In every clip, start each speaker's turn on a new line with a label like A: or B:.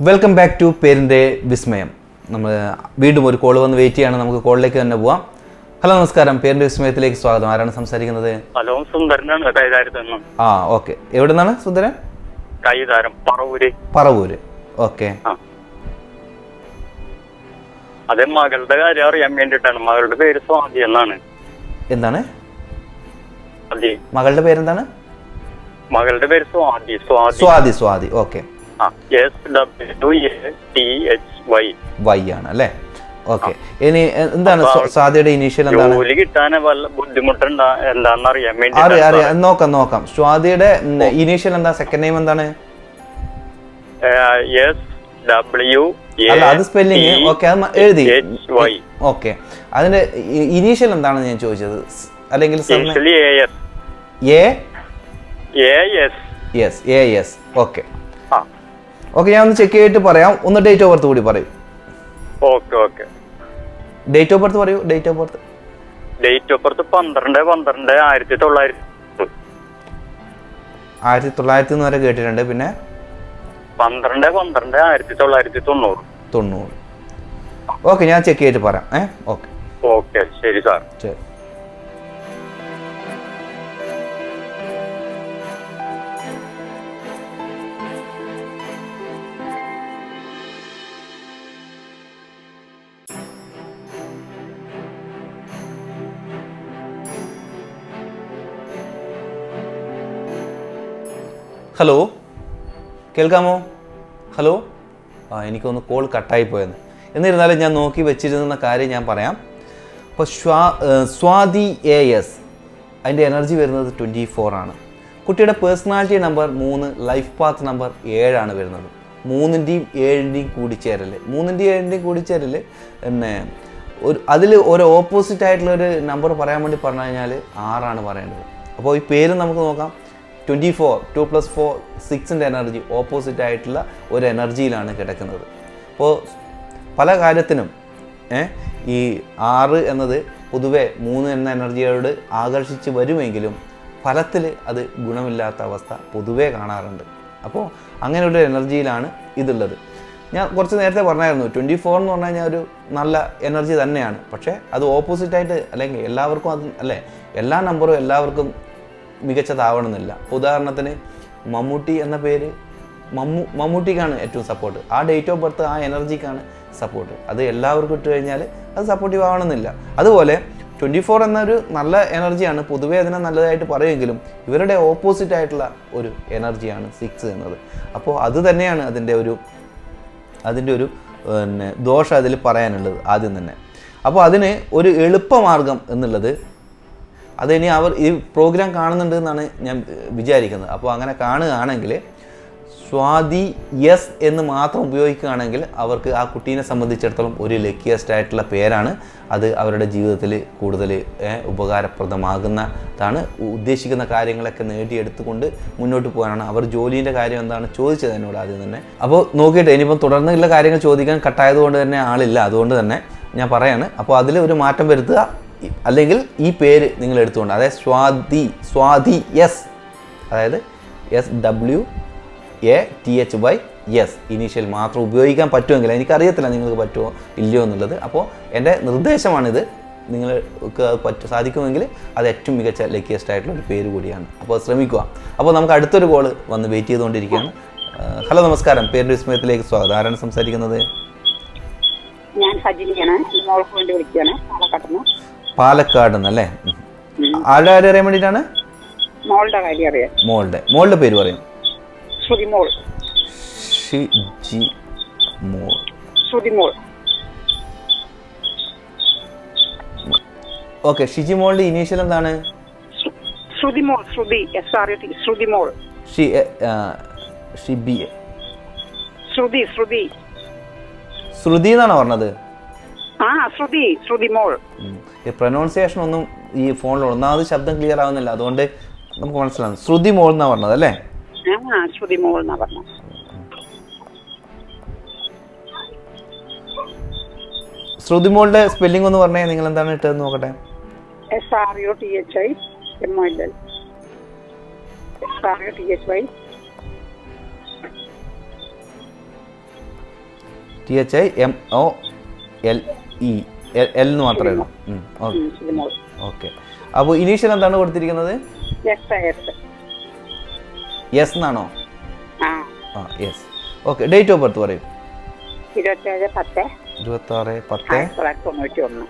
A: Welcome back to പേരിൻ്റെ വിസ്മയം. നമ്മൾ വീണ്ടും ഒരു കോൾ വന്ന് വെയിറ്റ് ചെയ്യാണ്. നമുക്ക് കോളിലേക്ക് തന്നെ പോവാം. ഹലോ, നമസ്കാരം. പേരിൻ്റെ വിസ്മയത്തിലേക്ക് സ്വാഗതം. ആരാണ് സംസാരിക്കുന്നത്?
B: ഹലോ, സുന്ദരനാണ് കൈതാരത്ത്.
A: ഓക്കെ. എവിടെ നിന്നാണ് സുന്ദരൻ?
B: കൈതാരം,
A: പറവൂര്. ഓക്കെ.
B: അതെ, മകളുടെ കാര്യം അറിയാൻ വേണ്ടിട്ടാണ്. മകളുടെ പേര് സ്വാതി എന്നാണ്.
A: എന്താണ്
B: അതെ,
A: മകളുടെ പേരെന്താണ്?
B: മകളുടെ പേര് സ്വാതി.
A: സ്വാതി. ഓക്കെ. വൈ ആണ് അല്ലേ? ഓക്കെ. ഇനി എന്താണ് സ്വാതിയുടെ ഇനീഷ്യൽ എന്താണ്?
B: ജോലി കിട്ടാൻ വല്ല ബുദ്ധിമുട്ടുണ്ടാ എന്താന്ന് അറിയാൻ വേണ്ടി
A: അറിയാം. നോക്കാം. സ്വാതിയുടെ ഇനീഷ്യൽ എന്താ? സെക്കൻഡ് നെയിം എന്താണ്?
B: അല്ല,
A: അത് സ്പെല്ലിങ് ഓക്കെ, അത് എഴുതി. ഓക്കെ. അതിന്റെ ഇനീഷ്യൽ എന്താണെന്ന് ഞാൻ ചോദിച്ചത്. അല്ലെങ്കിൽ ഓക്കെ. ഓക്കെ, ഞാൻ ഒന്ന് ചെക്ക് ചെയ്തിട്ട് പറയാം. ഒന്ന് ഡേറ്റ് ഓഫ് ബർത്ത് കൂടി പറയൂ.
B: ഓക്കെ.
A: ഡേറ്റ് ഓഫ് ബർത്ത് പറയൂ. ഡേറ്റ് ഓഫ് ബർത്ത് 1900 വരെ കേട്ടിട്ടുണ്ട്. പിന്നെ
B: 12/12/1990.
A: ഓക്കെ, ഞാൻ ചെക്ക് ചെയ്തിട്ട് പറയാം.
B: ഓക്കെ, ശരി സാർ.
A: ശരി. ഹലോ, കേൾക്കാമോ? ഹലോ. എനിക്കൊന്ന് കോൾ കട്ടായി പോയെന്ന്. എന്നിരുന്നാലും ഞാൻ നോക്കി വെച്ചിരുന്ന കാര്യം ഞാൻ പറയാം. അപ്പോൾ സ്വാതി AS, അതിൻ്റെ എനർജി വരുന്നത് 24 ആണ്. കുട്ടിയുടെ personality number 3, life path number 7 ആണ് വരുന്നത്. 3ൻ്റെയും 7ൻ്റെയും കൂടിച്ചേരൽ പിന്നെ അതിൽ ഒരു ഓപ്പോസിറ്റ് ആയിട്ടുള്ളൊരു നമ്പർ പറയാൻ വേണ്ടി പറഞ്ഞു കഴിഞ്ഞാൽ 6 ആണ് പറയേണ്ടത്. അപ്പോൾ ഈ പേര് നമുക്ക് നോക്കാം. 24, 2 + 4 6ൻ്റെ എനർജി ഓപ്പോസിറ്റ് ആയിട്ടുള്ള ഒരു എനർജിയിലാണ് കിടക്കുന്നത്. അപ്പോൾ പല കാര്യത്തിനും ഈ 6 എന്നത് പൊതുവെ 3 എന്ന എനർജിയോട് ആകർഷിച്ച് വരുമെങ്കിലും ഫലത്തിൽ അത് ഗുണമില്ലാത്ത അവസ്ഥ പൊതുവേ കാണാറുണ്ട്. അപ്പോൾ അങ്ങനെയുള്ള എനർജിയിലാണ് ഇതുള്ളത്. ഞാൻ കുറച്ച് നേരത്തെ പറഞ്ഞായിരുന്നു, 24 എന്ന് പറഞ്ഞു കഴിഞ്ഞാൽ ഒരു നല്ല എനർജി തന്നെയാണ്. പക്ഷേ അത് ഓപ്പോസിറ്റായിട്ട് അല്ലെങ്കിൽ എല്ലാവർക്കും അത് അല്ലേ, എല്ലാ നമ്പറും എല്ലാവർക്കും മികച്ചതാവണമെന്നില്ല. ഉദാഹരണത്തിന് മമ്മൂട്ടി എന്ന പേര് മമ്മൂട്ടിക്കാണ് ഏറ്റവും സപ്പോർട്ട്. ആ ഡേറ്റ് ഓഫ് ബർത്ത് ആ എനർജിക്കാണ് സപ്പോർട്ട്. അത് എല്ലാവർക്കും ഇട്ട് കഴിഞ്ഞാൽ അത് സപ്പോർട്ടീവ് ആവണമെന്നില്ല. അതുപോലെ 24 എന്നൊരു നല്ല എനർജിയാണ്, പൊതുവേ അതിനെ നല്ലതായിട്ട് പറയുമെങ്കിലും ഇവരുടെ ഓപ്പോസിറ്റ് ആയിട്ടുള്ള ഒരു എനർജിയാണ് 6 എന്നത്. അപ്പോൾ അത് തന്നെയാണ് അതിൻ്റെ ഒരു പിന്നെ ദോഷം അതിൽ പറയാനുള്ളത് ആദ്യം തന്നെ. അപ്പോൾ അതിന് ഒരു എളുപ്പമാർഗം എന്നുള്ളത് അതിനി അവർ ഈ പ്രോഗ്രാം കാണുന്നുണ്ട് എന്നാണ് ഞാൻ വിചാരിക്കുന്നത്. അപ്പോൾ അങ്ങനെ കാണുകയാണെങ്കിൽ സ്വാതി എന്ന് മാത്രം ഉപയോഗിക്കുകയാണെങ്കിൽ അവർക്ക് ആ കുട്ടീനെ സംബന്ധിച്ചിടത്തോളം ഒരു ലക്കിയസ്റ്റ് ആയിട്ടുള്ള പേരാണ്. അത് അവരുടെ ജീവിതത്തിൽ കൂടുതൽ ഉപകാരപ്രദമാകുന്നതാണ്. ഉദ്ദേശിക്കുന്ന കാര്യങ്ങളൊക്കെ നേടിയെടുത്തുകൊണ്ട് മുന്നോട്ട് പോകാനാണ്. അവർ ജോലീൻ്റെ കാര്യം എന്താണ് ചോദിച്ചത് എന്നോട് ആദ്യം തന്നെ. അപ്പോൾ നോക്കിയിട്ട് ഇനിയിപ്പം തുടർന്നുള്ള കാര്യങ്ങൾ ചോദിക്കാൻ കട്ടായതുകൊണ്ട് തന്നെ ആളില്ല. അതുകൊണ്ട് തന്നെ ഞാൻ പറയാണ്. അപ്പോൾ അതിൽ ഒരു മാറ്റം വരുത്തുക. അല്ലെങ്കിൽ ഈ പേര് നിങ്ങൾ എടുത്തുകൊണ്ട്, അതായത് സ്വാതി അതായത് SWATHY ഇനീഷ്യൽ മാത്രം ഉപയോഗിക്കാൻ പറ്റുമെങ്കിൽ, എനിക്കറിയത്തില്ല നിങ്ങൾക്ക് പറ്റുമോ ഇല്ലയോ എന്നുള്ളത്. അപ്പോൾ എൻ്റെ നിർദ്ദേശമാണിത്. നിങ്ങൾക്ക് സാധിക്കുമെങ്കിൽ അത് ഏറ്റവും മികച്ച ലക്കിയസ്റ്റ് ആയിട്ടുള്ള ഒരു പേര് കൂടിയാണ്. അപ്പോൾ ശ്രമിക്കുക. അപ്പോൾ നമുക്ക് അടുത്തൊരു കോള് വന്ന് വെയിറ്റ് ചെയ്തുകൊണ്ടിരിക്കുകയാണ്. ഹലോ, നമസ്കാരം. പേരിൻ്റെ വിസ്മയത്തിലേക്ക് സ്വാഗതം. ആരാണ് സംസാരിക്കുന്നത്?
C: ഞാൻ സജിനിയാണ്. മോൾക്ക് വേണ്ടി വിളിക്കുകയാണ്.
A: പാലക്കാട് നിന്നല്ലേ? ആരുടെ കാര്യം അറിയാൻ വേണ്ടിയിട്ടാണ്?
C: മോളുടെ കാര്യം അറിയാം.
A: മോളുടെ പേര് പറയും.
C: ശ്രുതിമോൾ.
A: ഓക്കെ. ഷിജിമോളുടെ ഇനീഷ്യൽ എന്താണ്?
C: ശ്രുതിമോൾ. ശ്രുതിമോൾ.
A: ശ്രുതി എന്നാണോ പറഞ്ഞത്?
C: ശ്രുതിമോൾ.
A: ഈ പ്രൊനൗൺസിയേഷൻ ഒന്നും ഈ ഫോണിൽ ഒന്നാമത് ശബ്ദം ക്ലിയർ ആവുന്നില്ല. അതുകൊണ്ട് നമുക്ക് മനസ്സിലാവും. ശ്രുതിമോൾ എന്നാ പറഞ്ഞത് അല്ലേ?
C: ശ്രുതിമോൾ എന്നാ പറഞ്ഞത്.
A: ശ്രുതിമോളുടെ സ്പെല്ലിംഗ് ഒന്ന് പറഞ്ഞേ. നിങ്ങൾ എന്താണ് ഇട്ടതെന്ന് നോക്കട്ടെ.
C: SROTHY
A: THIMOLE എൽ എന്ന് മാത്രമേ ഉള്ളൂ. ഓക്കെ
C: ശ്രുതിമോൾ.
A: ഓക്കെ. അപ്പോൾ ഇനീഷ്യൽ എന്താണ് കൊടുത്തിരിക്കുന്നത്? യെസ് എന്നാണോ?
C: ആ
A: yes. Okay. Date of birth പറയൂ.
C: 27/10/1991.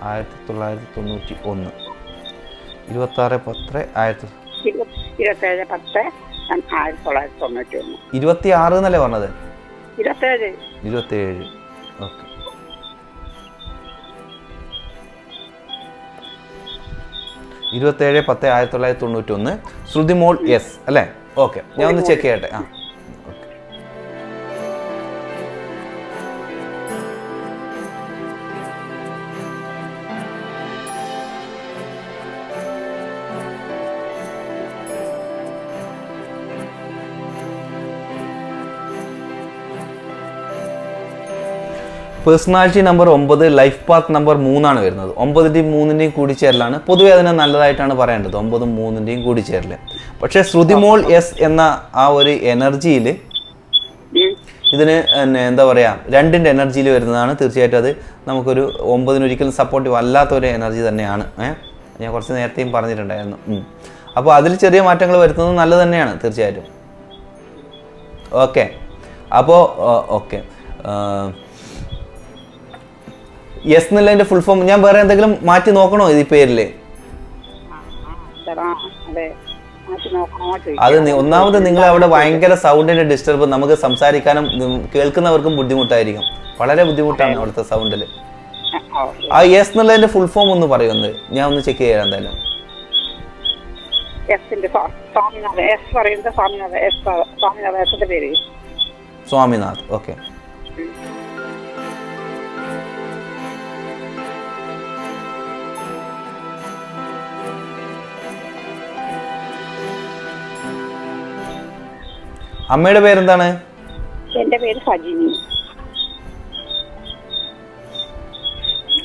A: 26/10/1991.
C: 27/10/1991.
A: 26 എന്നല്ലേ പറഞ്ഞത്?
C: 27.
A: ഓക്കെ. 27/10/1991. ശ്രുതിമോൾ യെസ് അല്ലേ? ഓക്കെ, ഞാൻ ഒന്ന് ചെക്ക് ചെയ്യട്ടെ. Okay. Personality number 9, life path number 3 വരുന്നത്. 9ന്റെയും 3ന്റെയും കൂടിച്ചേരലാണ് പൊതുവെ അതിനെ നല്ലതായിട്ടാണ് പറയേണ്ടത്, 9ഉം 3ന്റെയും കൂടിച്ചേരല്. പക്ഷേ ശ്രുതിമോൾ എസ് എന്ന ആ ഒരു എനർജിയിൽ ഇതിന് എന്താ പറയുക, 2ന്റെ എനർജിയിൽ വരുന്നതാണ്. തീർച്ചയായിട്ടും അത് നമുക്കൊരു 9ന് ഒരിക്കലും സപ്പോർട്ടീവ് അല്ലാത്തൊരു എനർജി തന്നെയാണ്. ഞാൻ കുറച്ച് നേരത്തെയും പറഞ്ഞിട്ടുണ്ടായിരുന്നു. അപ്പോൾ അതിൽ ചെറിയ മാറ്റങ്ങൾ വരുത്തുന്നത് നല്ലത് തന്നെയാണ് തീർച്ചയായിട്ടും. ഓക്കെ. അപ്പോൾ ഓക്കെ, യെസ് എന്നുള്ളതിൻ്റെ ഫുൾ ഫോം ഞാൻ വേറെ എന്തെങ്കിലും മാറ്റി നോക്കണോ ഈ പേരിൽ? അത് ഒന്നാമത് നിങ്ങൾ അവിടെ ഭയങ്കര സൗണ്ടിന്റെ ഡിസ്റ്റർബ്, നമുക്ക് സംസാരിക്കാനും കേൾക്കുന്നവർക്കും ബുദ്ധിമുട്ടായിരിക്കും. വളരെ ബുദ്ധിമുട്ടാണ് അവിടുത്തെ സൗണ്ടിൽ. ആ യെസ് എന്നുള്ളതിന്റെ ഫുൾ ഫോം ഒന്ന് പറയുന്നത് ഞാൻ ഒന്ന് ചെക്ക് ചെയ്യാം എന്തായാലും. സ്വാമിനാഥ്. ഓക്കെ. അമ്മയുടെ പേരെന്താണ്?
C: എന്റെ പേര് സജിനി.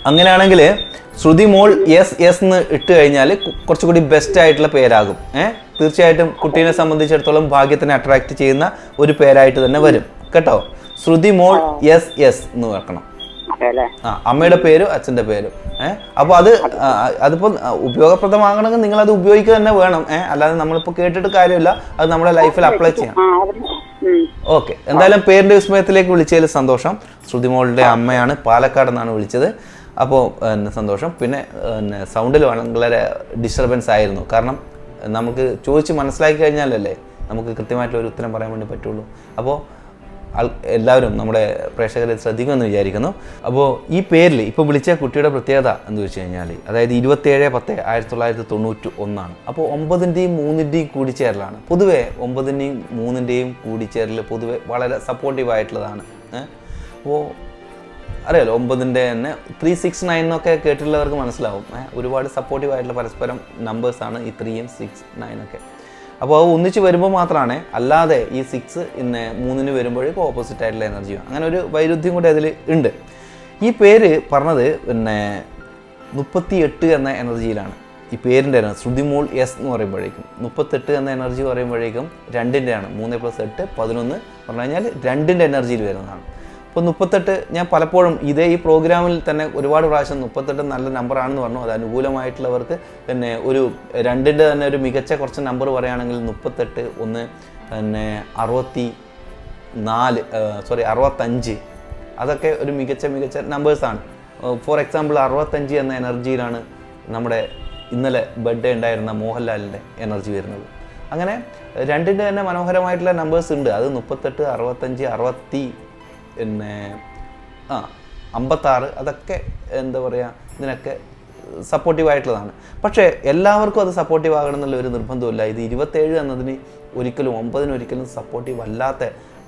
A: അങ്ങനെയാണെങ്കിൽ ശ്രുതിമോൾ യെസ് യെസ് എന്ന് ഇട്ട് കഴിഞ്ഞാൽ കുറച്ചുകൂടി ബെസ്റ്റ് ആയിട്ടുള്ള പേരാകും. തീർച്ചയായിട്ടും കുട്ടീനെ സംബന്ധിച്ചിടത്തോളം ഭാഗ്യത്തിനെ അട്രാക്ട് ചെയ്യുന്ന ഒരു പേരായിട്ട് തന്നെ വരും കേട്ടോ. ശ്രുതിമോൾ യെസ് യെസ് എന്ന് വെക്കണം. അമ്മയുടെ പേരും അച്ഛൻ്റെ പേരും. അപ്പോൾ അതിപ്പോൾ ഉപയോഗപ്രദമാകണമെങ്കിൽ നിങ്ങൾ അത് ഉപയോഗിക്കുക തന്നെ വേണം. അല്ലാതെ നമ്മളിപ്പോൾ കേട്ടിട്ട് കാര്യമില്ല, അത് നമ്മുടെ ലൈഫിൽ അപ്ലൈ ചെയ്യാം. ഓക്കെ. എന്തായാലും പേരിൻ്റെ വിസ്മയത്തിലേക്ക് വിളിച്ചതിൽ സന്തോഷം. ശ്രുതിമോളുടെ അമ്മയാണ്, പാലക്കാട് നിന്നാണ് വിളിച്ചത്. അപ്പോൾ സന്തോഷം. പിന്നെ സൗണ്ടിൽ വളരെ ഡിസ്റ്റർബൻസ് ആയിരുന്നു. കാരണം നമുക്ക് ചോദിച്ച് മനസ്സിലാക്കി കഴിഞ്ഞാലല്ലേ നമുക്ക് കൃത്യമായിട്ടുള്ള ഒരു ഉത്തരം പറയാൻ വേണ്ടി പറ്റുള്ളൂ. അപ്പോൾ എല്ലാവരും നമ്മുടെ പ്രേക്ഷകരെ ശ്രദ്ധിക്കുമെന്ന് വിചാരിക്കുന്നു. അപ്പോൾ ഈ പേരിൽ ഇപ്പോൾ വിളിച്ച കുട്ടിയുടെ പ്രത്യേകത എന്ന് വെച്ച് കഴിഞ്ഞാൽ, അതായത് 27/10/1991. അപ്പോൾ 9ന്റെയും 3ന്റെയും കൂടിച്ചേരലാണ്. പൊതുവെ 9ന്റെയും 3ന്റെയും കൂടിച്ചേരൽ പൊതുവെ വളരെ സപ്പോർട്ടീവ് ആയിട്ടുള്ളതാണ്. അപ്പോൾ അറിയാലോ, 9ന്റെ തന്നെ 369 എന്നൊക്കെ കേട്ടിട്ടുള്ളവർക്ക് മനസ്സിലാവും. ഒരുപാട് സപ്പോർട്ടീവ് ആയിട്ടുള്ള പരസ്പരം നമ്പേഴ്സാണ് ഈ 3യും 6, 9 ഒക്കെ. അപ്പോൾ അത് ഒന്നിച്ച് വരുമ്പോൾ മാത്രമാണ്, അല്ലാതെ ഈ 6 3ന് വരുമ്പോഴേക്കും ഓപ്പോസിറ്റ് ആയിട്ടുള്ള എനർജിയാണ്. അങ്ങനെ ഒരു വൈരുദ്ധ്യം കൂടി അതിൽ ഉണ്ട്. ഈ പേര് പറഞ്ഞത് 38 എന്ന എനർജിയിലാണ് ഈ പേരിൻ്റെ എനർജി. ശ്രുതിമോൾ എസ് എന്ന് പറയുമ്പോഴേക്കും 38 എന്ന എനർജി പറയുമ്പോഴേക്കും 2ൻ്റെയാണ്. 3 + 8 11 പറഞ്ഞു കഴിഞ്ഞാൽ 2ൻ്റെ എനർജിയിൽ വരുന്നതാണ്. അപ്പോൾ 38 ഞാൻ പലപ്പോഴും ഈ പ്രോഗ്രാമിൽ തന്നെ ഒരുപാട് പ്രാവശ്യം 38 നല്ല നമ്പറാണെന്ന് പറഞ്ഞു. അത് അനുകൂലമായിട്ടുള്ളവർക്ക് പിന്നെ ഒരു 2ൻ്റെ തന്നെ ഒരു മികച്ച കുറച്ച് നമ്പർ പറയുകയാണെങ്കിൽ 38, 1 പിന്നെ 65 അതൊക്കെ ഒരു മികച്ച നമ്പേഴ്സാണ്. ഫോർ എക്സാമ്പിൾ 65 എന്ന എനർജിയിലാണ് നമ്മുടെ ഇന്നലെ ബർത്ത്ഡേ ഉണ്ടായിരുന്ന മോഹൻലാലിൻ്റെ എനർജി വരുന്നത്. അങ്ങനെ 2ൻ്റെ തന്നെ മനോഹരമായിട്ടുള്ള നമ്പേഴ്സ് ഉണ്ട്. അത് 38, 65, 60 പിന്നെ 56 അതൊക്കെ എന്താ പറയുക, ഇതിനൊക്കെ സപ്പോർട്ടീവായിട്ടുള്ളതാണ്. പക്ഷേ എല്ലാവർക്കും അത് സപ്പോർട്ടീവ് ആകണം എന്നുള്ള ഒരു നിർബന്ധമില്ല. ഇത് 27 എന്നതിന് ഒരിക്കലും 9ന് ഒരിക്കലും സപ്പോർട്ടീവ് അല്ലാത്ത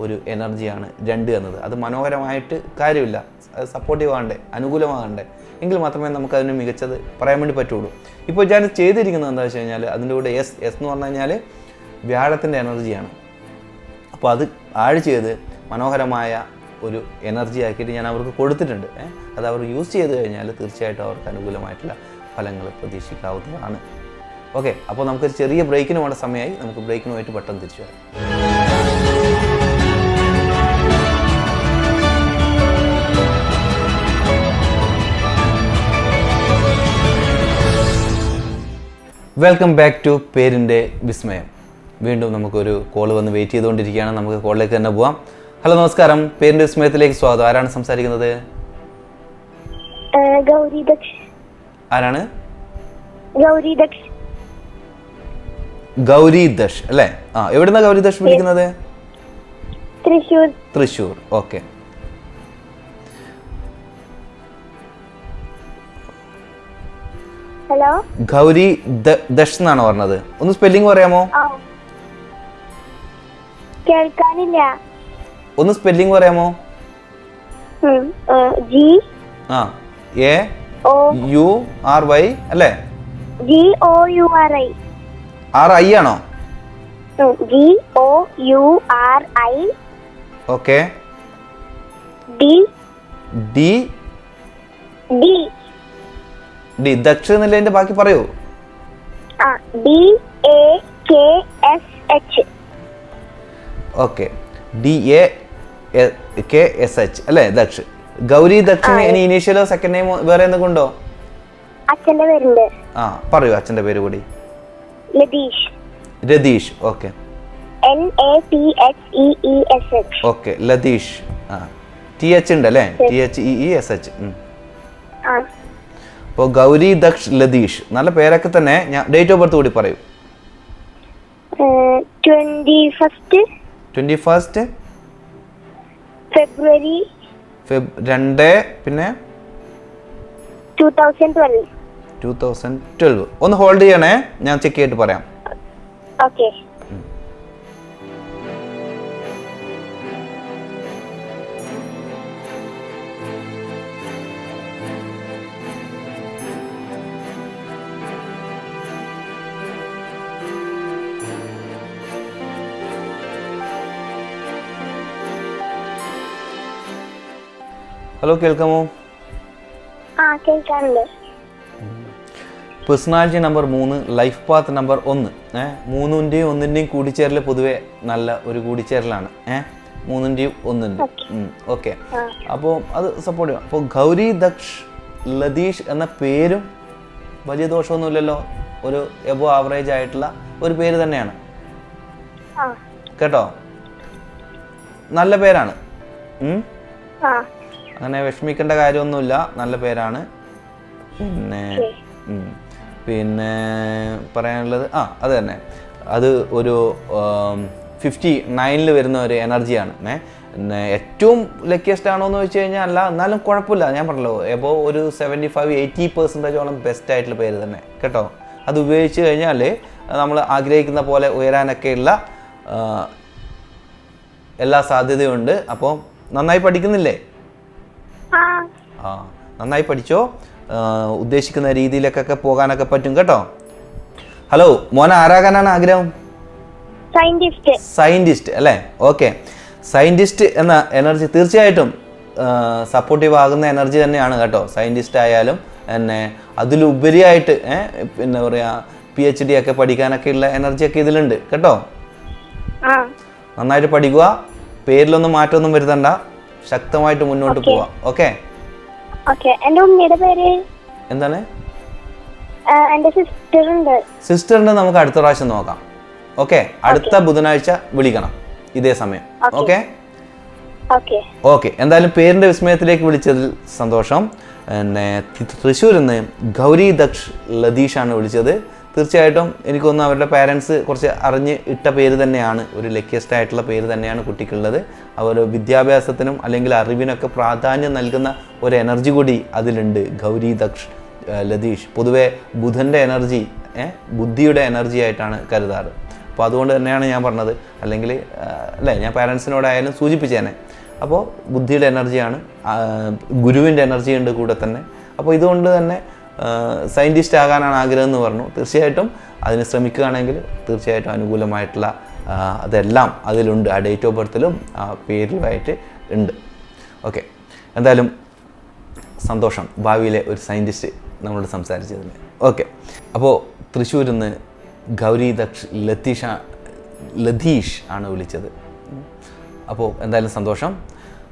A: ഒരു എനർജിയാണ് 2 എന്നത്. അത് മനോഹരമായിട്ട് കാര്യമില്ല, അത് സപ്പോർട്ടീവ് ആകണ്ടേ, അനുകൂലമാകണ്ടേ, എങ്കിൽ മാത്രമേ നമുക്ക് അതിന് മികച്ചത് പറയാൻ വേണ്ടി പറ്റുള്ളൂ. ഇപ്പോൾ ഞാൻ ചെയ്തിരിക്കുന്നത് എന്താ വെച്ച് കഴിഞ്ഞാൽ, അതിൻ്റെ കൂടെ എസ് എന്ന് പറഞ്ഞു കഴിഞ്ഞാൽ വ്യാഴത്തിൻ്റെ എനർജിയാണ്. അപ്പോൾ അത് ആഡ് ചെയ്ത് മനോഹരമായ ഒരു എനർജി ആക്കിയിട്ട് ഞാൻ അവർക്ക് കൊടുത്തിട്ടുണ്ട്. അത് അവർ യൂസ് ചെയ്ത് കഴിഞ്ഞാൽ തീർച്ചയായിട്ടും അവർക്ക് അനുകൂലമായിട്ടുള്ള ഫലങ്ങൾ പ്രതീക്ഷിക്കാവുന്നതാണ്. ഓക്കെ. അപ്പോൾ നമുക്കൊരു ചെറിയ ബ്രേക്കിന് വേണ്ട സമയമായി. നമുക്ക് ബ്രേക്കിനുമായിട്ട് പെട്ടെന്ന് തിരിച്ചു വരാം. വെൽക്കം ബാക്ക് ടു പേരിൻ്റെ വിസ്മയം. വീണ്ടും നമുക്കൊരു കോൾ വന്ന് വെയിറ്റ് ചെയ്തുകൊണ്ടിരിക്കുകയാണ്. നമുക്ക് കോളിലേക്ക് തന്നെ പോവാം. ഹലോ, നമസ്കാരം. പേരിൻ്റെ വിസ്മയത്തിലേക്ക് സ്വാഗതം. ആരാണ് സംസാരിക്കുന്നത്?
D: ഗൗരി ദക്ഷ്.
A: ആരാണ്?
D: ഗൗരി ദക്ഷ്.
A: ഗൗരി ദഷ് അല്ലേ? എവിടുന്നാ ഗൗരി ദഷ് വിളിക്കുന്നത്?
D: തൃശ്ശൂർ.
A: തൃശ്ശൂർ. ഓക്കെ.
D: ഹലോ.
A: ഗൗരി ദഷ് എന്നാണ് പറഞ്ഞത്. ഒന്ന് സ്പെല്ലിംഗ് പറയാമോ?
D: കേൾക്കാനില്ല.
A: ഒന്ന് സ്പെല്ലിംഗ് പറയാമോ?
D: G
A: A U R Y അല്ലേ?
D: G O U R I.
A: R I ആണോ?
D: G O U R I.
A: Okay.
D: D
A: D
D: D
A: D Daksha എന്നതിന്റെ ബാക്കി പറയൂ.
D: D A K S H.
A: Okay. D A K S H അല്ലേ? ദക്ഷ്. ഗൗരി ദക്ഷിന് ഇനി ഇനീഷ്യലോ second നെയിമോ വേറെ എന്തെങ്കിലും ഉണ്ടോ?
D: അച്ഛന്റെ പേരുണ്ട്.
A: പറയൂ അച്ഛന്റെ പേര് കൂടി.
D: Latheesh.
A: Ratheesh. Okay.
D: LATHEESH.
A: Okay. Latheesh. T H ഉണ്ട് അല്ലേ? THEESH. അപ്പോൾ ഗൗരി ദക്ഷ് ലതീഷ്, നല്ല പേരൊക്കെ തന്നെ. ഞാൻ ഡേറ്റ് ഓഫ് ബർത്ത് കൂടി പറയൂ. 21
D: ഫെബ്രുവരി
A: 2 പിന്നെ
D: 2012.
A: ഒന്ന് ഹോൾഡ് ചെയ്യണേ, ഞാൻ ചെക്ക് ചെയ്തിട്ട് പറയാം.
D: ഓക്കെ.
A: ഹലോ, കേൾക്കാമോ?
D: കേൾക്കാറുണ്ട്.
A: Personality number 3, life path number 1. 3ന്റെയും 1ന്റെയും കൂടിച്ചേരൽ പൊതുവെ നല്ല ഒരു കൂടിച്ചേരലാണ്. 3ന്റെയും 1ന്റെയും. ഓക്കെ. അപ്പോൾ അത് സപ്പോർട്ട് ചെയ്യാം. അപ്പോൾ ഗൗരി ദക്ഷ് ലതീഷ് എന്ന പേരും വലിയ ദോഷമൊന്നുമില്ലല്ലോ. ഒരു എബോ ആവറേജ് ആയിട്ടുള്ള ഒരു പേര് തന്നെയാണ് കേട്ടോ. നല്ല പേരാണ്. അങ്ങനെ വിഷമിക്കേണ്ട കാര്യമൊന്നുമില്ല, നല്ല പേരാണ്. പിന്നെ പറയാനുള്ളത് അത് തന്നെ, അത് ഒരു 59 വരുന്ന ഒരു എനർജിയാണ്. പിന്നെ ഏറ്റവും ലക്കിയസ്റ്റ് ആണോ എന്ന് വെച്ച് കഴിഞ്ഞാൽ അല്ല, എന്നാലും കുഴപ്പമില്ല. ഞാൻ പറഞ്ഞല്ലോ, എബോ ഒരു 75-80% ബെസ്റ്റ് ആയിട്ടുള്ള പേര് തന്നെ കേട്ടോ. അത് ഉപയോഗിച്ച് കഴിഞ്ഞാൽ നമ്മൾ ആഗ്രഹിക്കുന്ന പോലെ ഉയരാനൊക്കെയുള്ള എല്ലാ സാധ്യതയുണ്ട്. അപ്പോൾ നന്നായി പഠിക്കുന്നില്ലേ? നന്നായി പഠിച്ചോ. ഉദ്ദേശിക്കുന്ന രീതിയിലേക്കൊക്കെ പോകാനൊക്കെ പറ്റും കേട്ടോ. ഹലോ, മോന ആരാകാനാണ് ആഗ്രഹം? സയന്റിസ്റ്റ് അല്ലേ? ഓക്കെ. സയന്റിസ്റ്റ് എന്ന എനർജി തീർച്ചയായിട്ടും സപ്പോർട്ടീവ് ആകുന്ന എനർജി തന്നെയാണ് കേട്ടോ. സയന്റിസ്റ്റ് ആയാലും പിന്നെ അതിലുപരിയായിട്ട് പിന്നെ പറയുക PhD ഒക്കെ പഠിക്കാനൊക്കെ ഉള്ള എനർജിയൊക്കെ ഇതിലുണ്ട് കേട്ടോ. നന്നായിട്ട് പഠിക്കുക. പേരിലൊന്നും മാറ്റമൊന്നും വരുത്തണ്ട. ശക്തമായിട്ട് മുന്നോട്ട് പോവാ. ഓക്കെ. എന്താണ്? സിസ്റ്ററിന്റെ നമുക്ക് അടുത്ത പ്രാവശ്യം നോക്കാം. ഓക്കെ. അടുത്ത ബുധനാഴ്ച വിളിക്കണം ഇതേ സമയം. ഓക്കെ. ഓക്കെ. എന്തായാലും പേരിന്റെ വിസ്മയത്തിലേക്ക് വിളിച്ചതിൽ സന്തോഷം. പിന്നെ തൃശ്ശൂരിൽ നിന്ന് ഗൗരി ദക്ഷ് ലതീഷാണ് വിളിച്ചത്. തീർച്ചയായിട്ടും എനിക്കൊന്ന് അവരുടെ പാരൻസ് കുറച്ച് അറിഞ്ഞ് ഇട്ട പേര് തന്നെയാണ്, ഒരു ലക്കിയസ്റ്റ് ആയിട്ടുള്ള പേര് തന്നെയാണ് കുട്ടിക്കുള്ളത്. അവർ വിദ്യാഭ്യാസത്തിനും അല്ലെങ്കിൽ അറിവിനൊക്കെ പ്രാധാന്യം നൽകുന്ന ഒരു എനർജി കൂടി അതിലുണ്ട്. ഗൗരി ദക്ഷ് ലതീഷ് പൊതുവെ ബുധൻ്റെ എനർജി, ബുദ്ധിയുടെ എനർജി ആയിട്ടാണ് കരുതാറ്. അപ്പോൾ അതുകൊണ്ട് തന്നെയാണ് ഞാൻ പറഞ്ഞത്. അല്ലെങ്കിൽ അല്ലേ, ഞാൻ പാരൻസിനോടായാലും സൂചിപ്പിച്ചേനെ. അപ്പോൾ ബുദ്ധിയുടെ എനർജിയാണ്, ഗുരുവിൻ്റെ എനർജി ഉണ്ട് കൂടെ തന്നെ. അപ്പോൾ ഇതുകൊണ്ട് തന്നെ സയൻറ്റിസ്റ്റ് ആകാനാണ് ആഗ്രഹം എന്ന് പറഞ്ഞു. തീർച്ചയായിട്ടും അതിന് ശ്രമിക്കുകയാണെങ്കിൽ തീർച്ചയായിട്ടും അനുകൂലമായിട്ടുള്ള അതെല്ലാം അതിലുണ്ട്. ആ ഡേറ്റ് ഓഫ് ബർത്തിലും ആ പേരിലുമായിട്ട് ഉണ്ട്. ഓക്കെ. എന്തായാലും സന്തോഷം, ഭാവിയിലെ ഒരു സയൻറ്റിസ്റ്റ് നമ്മളോട് സംസാരിച്ചതിന്. ഓക്കെ. അപ്പോൾ തൃശ്ശൂരിൽ നിന്ന് ഗൗരി ദക്ഷ് ലതീഷ് ആണ് വിളിച്ചത്. അപ്പോൾ എന്തായാലും സന്തോഷം.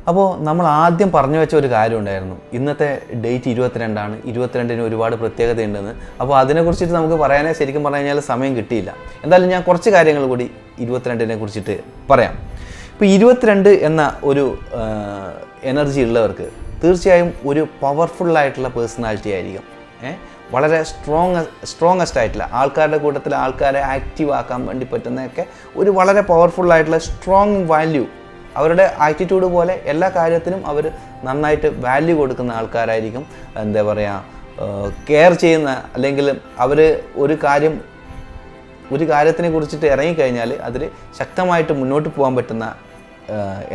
A: അപ്പോൾ നമ്മൾ ആദ്യം പറഞ്ഞു വെച്ച ഒരു കാര്യം ഉണ്ടായിരുന്നു, ഇന്നത്തെ ഡേറ്റ് 22-ആണ്, 22-ന് ഒരുപാട് പ്രത്യേകതയുണ്ടെന്ന്. അപ്പോൾ അതിനെക്കുറിച്ചിട്ട് നമുക്ക് പറയാനേ ശരിക്കും പറഞ്ഞു കഴിഞ്ഞാൽ സമയം കിട്ടിയില്ല. എന്തായാലും ഞാൻ കുറച്ച് കാര്യങ്ങൾ കൂടി 22-നെ കുറിച്ചിട്ട് പറയാം. ഇപ്പോൾ 22 എന്ന ഒരു എനർജി ഉള്ളവർക്ക് തീർച്ചയായും ഒരു പവർഫുള്ളായിട്ടുള്ള പേഴ്സണാലിറ്റി ആയിരിക്കും. വളരെ സ്ട്രോങ്ങസ്റ്റ് ആയിട്ടുള്ള ആൾക്കാരുടെ കൂട്ടത്തിൽ ആൾക്കാരെ ആക്റ്റീവ് ആക്കാൻ വേണ്ടി പറ്റുന്നതൊക്കെ ഒരു വളരെ പവർഫുള്ളായിട്ടുള്ള സ്ട്രോങ് വാല്യൂ, അവരുടെ ആറ്റിറ്റ്യൂഡ് പോലെ എല്ലാ കാര്യത്തിനും അവർ നന്നായിട്ട് വാല്യൂ കൊടുക്കുന്ന ആൾക്കാരായിരിക്കും. എന്താ പറയുക, കെയർ ചെയ്യുന്ന, അല്ലെങ്കിൽ അവർ ഒരു കാര്യത്തിനെ കുറിച്ചിട്ട് ഇറങ്ങിക്കഴിഞ്ഞാൽ അതിൽ ശക്തമായിട്ട് മുന്നോട്ട് പോകാൻ പറ്റുന്ന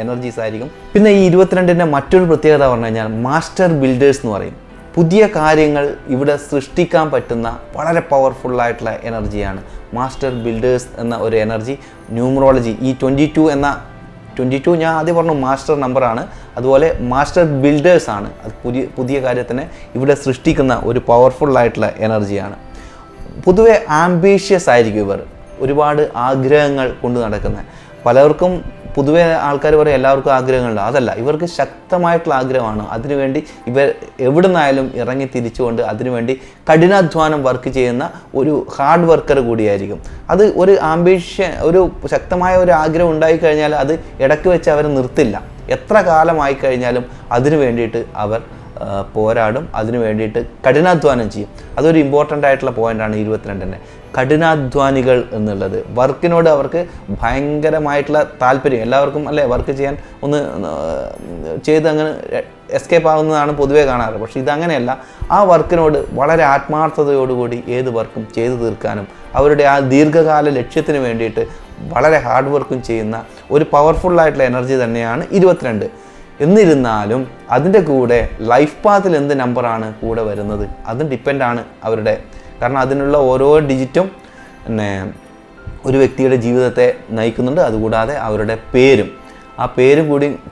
A: എനർജീസ് ആയിരിക്കും. പിന്നെ ഈ 22-ൻ്റെ മറ്റൊരു പ്രത്യേകത പറഞ്ഞു കഴിഞ്ഞാൽ മാസ്റ്റർ ബിൽഡേഴ്സ് എന്ന് പറയും. പുതിയ കാര്യങ്ങൾ ഇവിടെ സൃഷ്ടിക്കാൻ പറ്റുന്ന വളരെ പവർഫുള്ളായിട്ടുള്ള എനർജിയാണ് മാസ്റ്റർ ബിൽഡേഴ്സ് എന്ന ഒരു എനർജി. ന്യൂമറോളജി ഈ 22 ഞാൻ ആദ്യം പറഞ്ഞു മാസ്റ്റർ നമ്പറാണ്, അതുപോലെ മാസ്റ്റർ ബിൽഡേഴ്സ് ആണ്. അത് പുതിയ കാര്യത്തിനെ ഇവിടെ സൃഷ്ടിക്കുന്ന ഒരു പവർഫുള്ളായിട്ടുള്ള എനർജിയാണ്. പൊതുവെ ആംബീഷ്യസ് ആയിരിക്കും ഇവർ, ഒരുപാട് ആഗ്രഹങ്ങൾ കൊണ്ട് നടക്കുന്നത്. പലർക്കും പൊതുവെ ആൾക്കാർ പറയും എല്ലാവർക്കും ആഗ്രഹങ്ങളുണ്ട്, അതല്ല, ഇവർക്ക് ശക്തമായിട്ടുള്ള ആഗ്രഹമാണ്. അതിനുവേണ്ടി ഇവർ എവിടെ നിന്നായാലും ഇറങ്ങി തിരിച്ചുകൊണ്ട് അതിനുവേണ്ടി കഠിനാധ്വാനം വർക്ക് ചെയ്യുന്ന ഒരു ഹാർഡ് വർക്കർ കൂടിയായിരിക്കും. അത് ഒരു ആംബിഷൻ, ഒരു ശക്തമായ ഒരു ആഗ്രഹം ഉണ്ടായിക്കഴിഞ്ഞാൽ അത് ഇടയ്ക്ക് വെച്ച് അവർ നിർത്തില്ല. എത്ര കാലമായി കഴിഞ്ഞാലും അതിനു വേണ്ടിയിട്ട് അവർ പോരാടും, അതിനു വേണ്ടിയിട്ട് കഠിനാധ്വാനം ചെയ്യും. അതൊരു ഇമ്പോർട്ടൻ്റ് ആയിട്ടുള്ള പോയിൻ്റാണ് 22-ൻ്റെ. കഠിനാധ്വാനികൾ എന്നുള്ളത്, വർക്കിനോട് അവർക്ക് ഭയങ്കരമായിട്ടുള്ള താല്പര്യം. എല്ലാവർക്കും അല്ലേ വർക്ക് ചെയ്യാൻ ഒന്ന് ചെയ്ത് അങ്ങനെ എസ്കേപ്പ് ആവുന്നതാണ് പൊതുവേ കാണാറ്. പക്ഷേ ഇതങ്ങനെയല്ല. ആ വർക്കിനോട് വളരെ ആത്മാർത്ഥതയോടുകൂടി ഏത് വർക്കും ചെയ്തു തീർക്കാനും അവരുടെ ആ ദീർഘകാല ലക്ഷ്യത്തിന് വേണ്ടിയിട്ട് വളരെ ഹാർഡ് വർക്കും ചെയ്യുന്ന ഒരു പവർഫുള്ളായിട്ടുള്ള എനർജി തന്നെയാണ് 22. എന്നിരുന്നാലും അതിൻ്റെ കൂടെ ലൈഫ് പാത്തിൽ എന്ത് നമ്പറാണ് കൂടെ വരുന്നത് അതും ഡിപ്പെൻഡാണ് അവരുടെ. കാരണം അതിനുള്ള ഓരോ ഡിജിറ്റും പിന്നെ ഒരു വ്യക്തിയുടെ ജീവിതത്തെ നയിക്കുന്നുണ്ട്. അതുകൂടാതെ അവരുടെ പേരും, ആ പേരും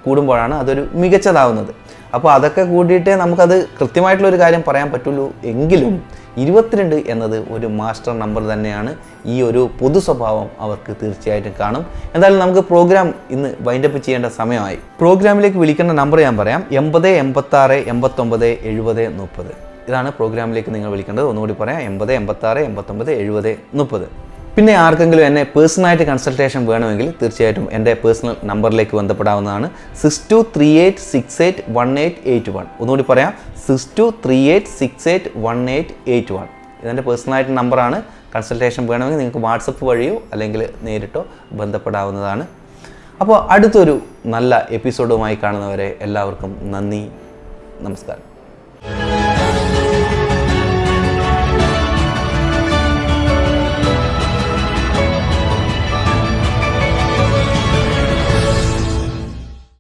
A: കൂടുമ്പോഴാണ് അതൊരു മികച്ചതാവുന്നത്. അപ്പോൾ അതൊക്കെ കൂടിയിട്ടേ നമുക്കത് കൃത്യമായിട്ടുള്ളൊരു കാര്യം പറയാൻ പറ്റുള്ളൂ. എങ്കിലും 22 എന്നത് ഒരു മാസ്റ്റർ നമ്പർ തന്നെയാണ്. ഈ ഒരു പൊതു സ്വഭാവം അവർക്ക് തീർച്ചയായിട്ടും കാണും. എന്തായാലും നമുക്ക് പ്രോഗ്രാം ഇന്ന് വൈൻഡപ്പ് ചെയ്യേണ്ട സമയമായി. പ്രോഗ്രാമിലേക്ക് വിളിക്കേണ്ട നമ്പർ ഞാൻ പറയാം: 80 86 89 70 30. ഇതാണ് പ്രോഗ്രാമിലേക്ക് നിങ്ങൾ വിളിക്കേണ്ടത്. ഒന്നുകൂടി പറയാം: 80 86 89 70 30. പിന്നെ ആർക്കെങ്കിലും എന്നെ പേഴ്സണലായിട്ട് കൺസൾട്ടേഷൻ വേണമെങ്കിൽ തീർച്ചയായിട്ടും എൻ്റെ പേഴ്സണൽ നമ്പറിലേക്ക് ബന്ധപ്പെടാവുന്നതാണ്. 6238681881. ഒന്നുകൂടി പറയാം: 6238681881. ഇതെൻ്റെ പേഴ്സണലായിട്ട് നമ്പറാണ്. കൺസൾട്ടേഷൻ വേണമെങ്കിൽ നിങ്ങൾക്ക് വാട്സപ്പ് വഴിയോ അല്ലെങ്കിൽ നേരിട്ടോ ബന്ധപ്പെടാവുന്നതാണ്. അപ്പോൾ അടുത്തൊരു നല്ല എപ്പിസോഡുമായി കാണുന്നവരെ എല്ലാവർക്കും നന്ദി, നമസ്കാരം.